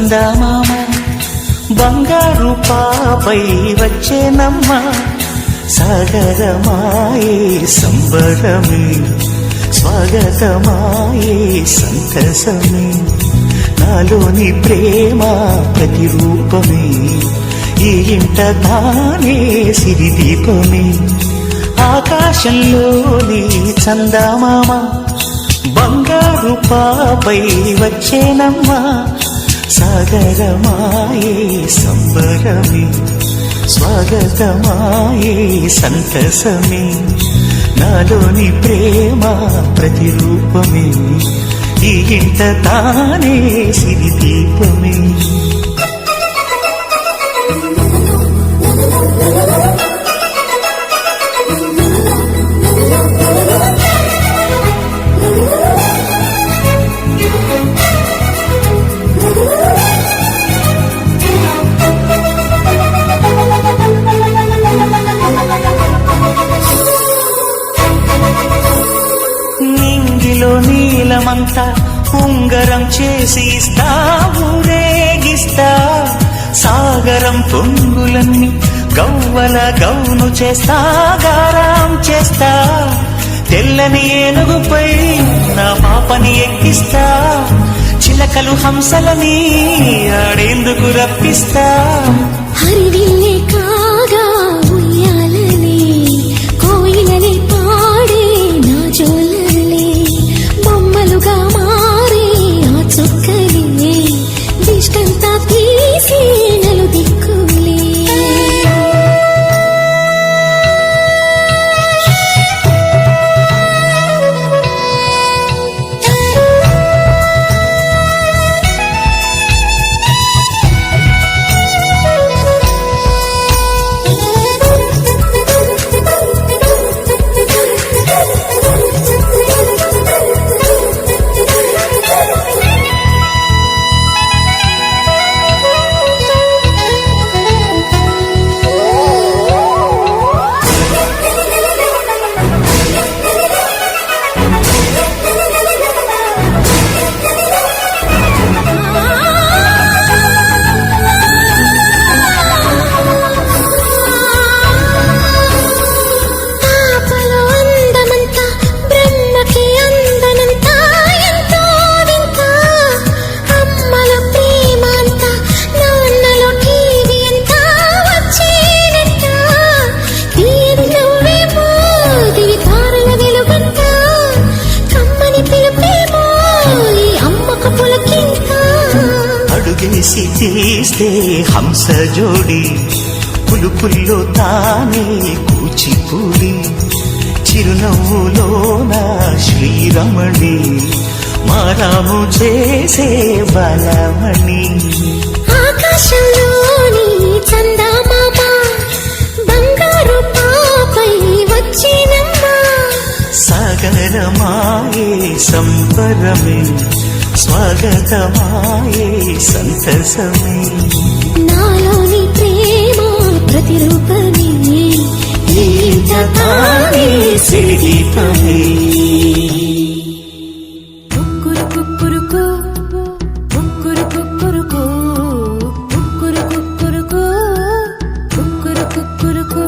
చందమామ బంగారు పాపై వచ్చేనమ్మ సాగరమాయే సంబరమే స్వాగతమాయే సంతసమే నాలోని ప్రేమ ప్రతిరూపమే ఈ ఇంట తానే సిరిదీపమే ఆకాశంలోని చందమామ బంగారు పాపై వచ్చేనమ్మా సాగరమాయే సంబరమే స్వాగతమాయే సంతసమే నాలోని ప్రేమ ప్రతిరూపమే ఈ ఇంట తానే సిరిదీపమే నీలమంతా ఉంగరం చేసి ఇస్తా ఊరేగిస్తా సాగరం పొంగులన్నీ గవ్వల గౌను చేస్తా గారం చేస్తా తెల్లని ఏనుగుపై నా పాపని ఎక్కిస్తా చిలకలు హంసలని ఆడేందుకు రప్పిస్తా హరివిల్లే కాగా ఉయ్యాలనే కోయిలనే పాడే నా జోలలే బొమ్మలుగా మారే ఆ చుక్కలే దిష్టంతా తీసి నలు దిక్కులే అడుగేసి తీస్తే హంస జోడి పులుపుల్లో తానే కూచిపూడి చిరునవ్వులోన శ్రీరమణి మారాము చేసే బలమణి ఆకాశంలోని చందమామ బంగారు పాపై వచ్చినమ్మా సాగరమాయే సంబరమే స్వాగతమాయే సంతసమే నాలోని ప్రేమ ప్రతిరూపమే ఈ ఇంట తానే సిరిదీపమే కుక్కురు కుక్కురుకు కుక్కురు కుక్కురుకు కుక్కురు కుక్కురుకు కుక్కురు కుక్కురుకు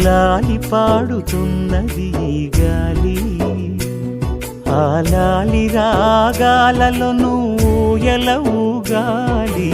లాలి పాడుతున్నది ఈ గాలి, ఆ లాలి రాగాలలో నువ్వు ఎలవుగాలి.